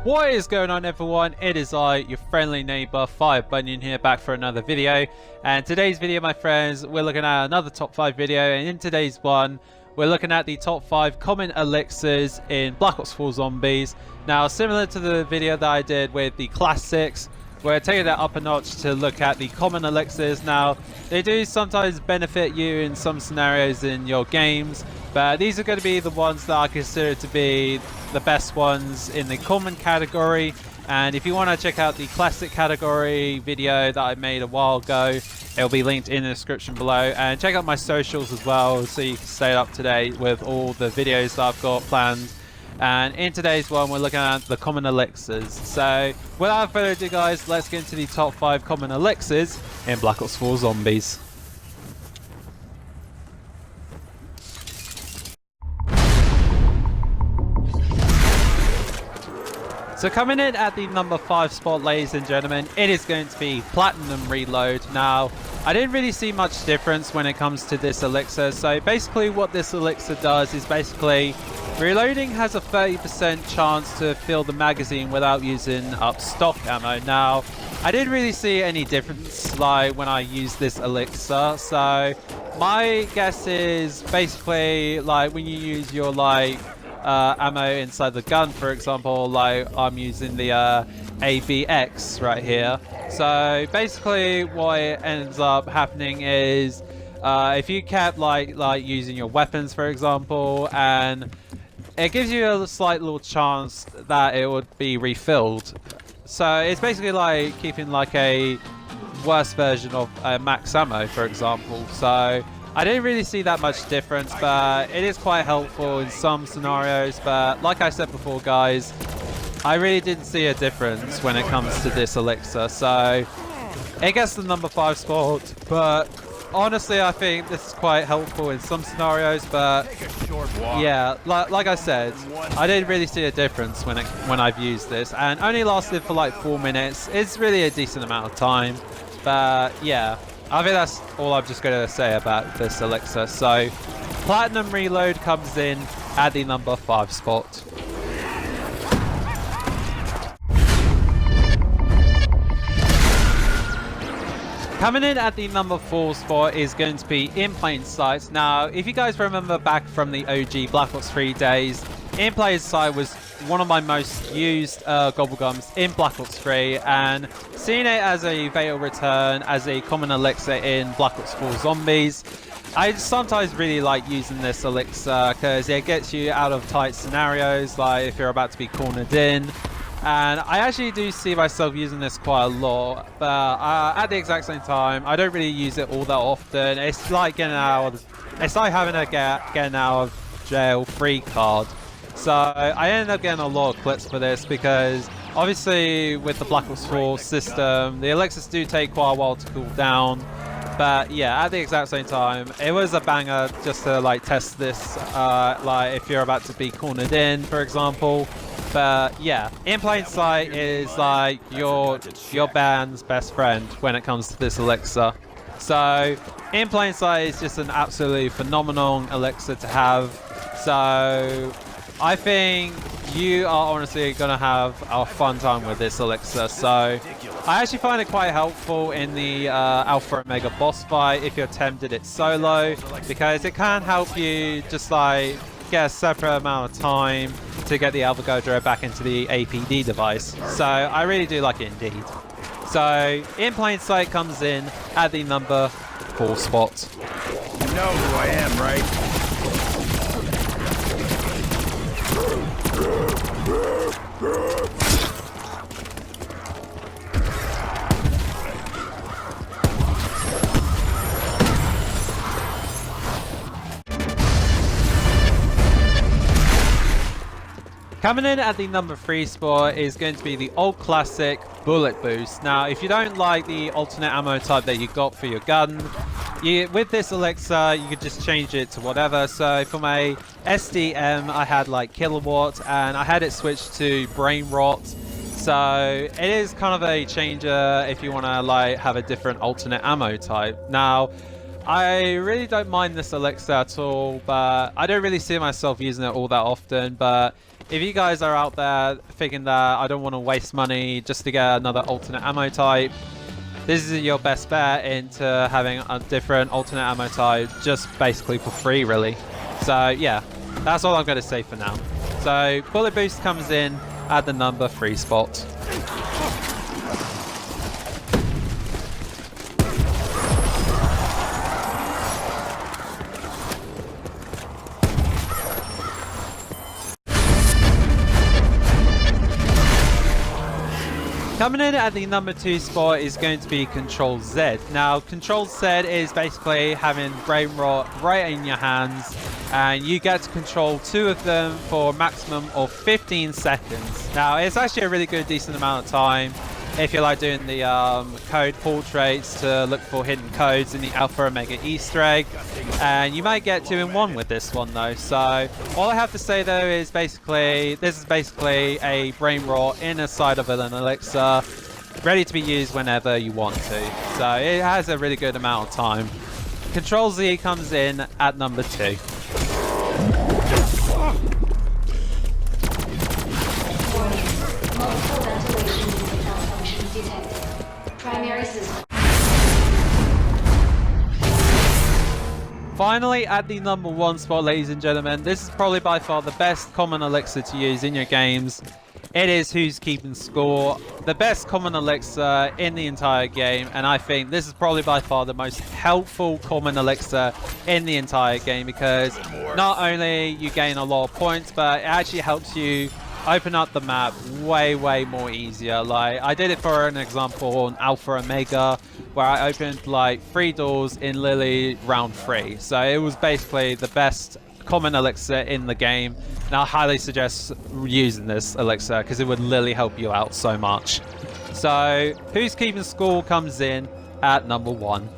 What is going on, everyone? It is I, your friendly neighbor Fire Bunyan here, back for another video. And today's video, my friends, we're looking at another top 5 video, and in today's one we're looking at the top 5 common elixirs in Black Ops 4 Zombies. Now, similar to the video that I did with the classics, we're taking that up a notch to look at the common elixirs. Now, they do sometimes benefit you in some scenarios in your games, but these are going to be the ones that I consider to be the best ones in the common category. And if you want to check out the classic category video that I made a while ago, it'll be linked in the description below. And check out my socials as well, so you can stay up to date with all the videos that I've got planned. And in today's one, we're looking at the common elixirs. So without further ado, guys, let's get into the top 5 common elixirs in Black Ops 4 Zombies. So coming in at the number 5 spot, ladies and gentlemen, it is going to be Platinum Reload. Now, I didn't really see much difference when it comes to this elixir. So basically what this elixir does is basically reloading has a 30% chance to fill the magazine without using up stock ammo. Now, I didn't really see any difference like when I used this elixir. So my guess is basically like when you use your ammo inside the gun, for example, like I'm using the ABX right here. So basically what ends up happening is if you kept like using your weapons, for example, and it gives you a slight little chance that it would be refilled. So it's basically like keeping like a worse version of max ammo, for example. So I didn't really see that much difference, but it is quite helpful in some scenarios. But like I said before, guys, I really didn't see a difference when it comes to this elixir. So it gets the number 5 spot, but honestly, I think this is quite helpful in some scenarios. But yeah, like I said, I didn't really see a difference when I've used this, and only lasted for like 4 minutes. It's really a decent amount of time, but yeah, I think that's all I'm just going to say about this elixir. So Platinum Reload comes in at the number 5 spot. Coming in at the number 4 spot is going to be In Plain Sight. Now, if you guys remember back from the OG Black Ops 3 days, In Plain Sight was one of my most used gobblegums in Black Ops 3, and seeing it as a fatal return, as a common elixir in Black Ops 4 Zombies, I sometimes really like using this elixir because it gets you out of tight scenarios, like if you're about to be cornered in. And I actually do see myself using this quite a lot, but at the exact same time, I don't really use it all that often. It's like it's like having a getting out of jail free card. So I ended up getting a lot of clips for this because obviously with the Black Ops 4 system, the elixirs do take quite a while to cool down. But yeah, at the exact same time, it was a banger just to like test this, like if you're about to be cornered in, for example. But yeah, In Plain Sight is like your band's best friend when it comes to this elixir. So In Plain Sight is just an absolutely phenomenal elixir to have. So I think you are honestly going to have a fun time with this elixir. So I actually find it quite helpful in the Alpha Omega boss fight if you're tempted it solo, because it can help you just like get a separate amount of time to get the Avogadro back into the APD device. So I really do like it indeed. So In Plain Sight comes in at the number 4 spot. You know who I am, right? Coming in at the number 3 spot is going to be the old classic Bullet Boost. Now, if you don't like the alternate ammo type that you got for your gun, with this elixir, you could just change it to whatever. So for my SDM, I had like Kilowatt, and I had it switched to Brain Rot. So it is kind of a changer if you want to like have a different alternate ammo type. Now, I really don't mind this elixir at all, but I don't really see myself using it all that often. But if you guys are out there thinking that I don't want to waste money just to get another alternate ammo type, this is your best bet into having a different alternate ammo type just basically for free, really. So yeah, that's all I'm going to say for now. So bullet boost comes in at the number 3 spot. Coming in at the number 2 spot is going to be Controlz Z. Now, Controlz Z is basically having brain rot right in your hands, and you get to control 2 of them for a maximum of 15 seconds. Now, it's actually a really good, decent amount of time if you like doing the code portraits to look for hidden codes in the Alpha Omega Easter egg. And you might get 2 in 1 with this one though. So all I have to say though is basically, this is basically a brain rot in a side of an elixir, ready to be used whenever you want to. So it has a really good amount of time. Controlz Z comes in at number 2. Finally, at the number 1 spot, ladies and gentlemen, this is probably by far the best common elixir to use in your games. It is Who's Keeping Score, the best common elixir in the entire game, and I think this is probably by far the most helpful common elixir in the entire game, because not only you gain a lot of points, but it actually helps you open up the map way more easier. Like, I did it for an example on Alpha Omega, where I opened like 3 doors in literally round 3. So it was basically the best common elixir in the game, and I highly suggest using this elixir because it would literally help you out so much. So Who's Keeping Score comes in at number 1.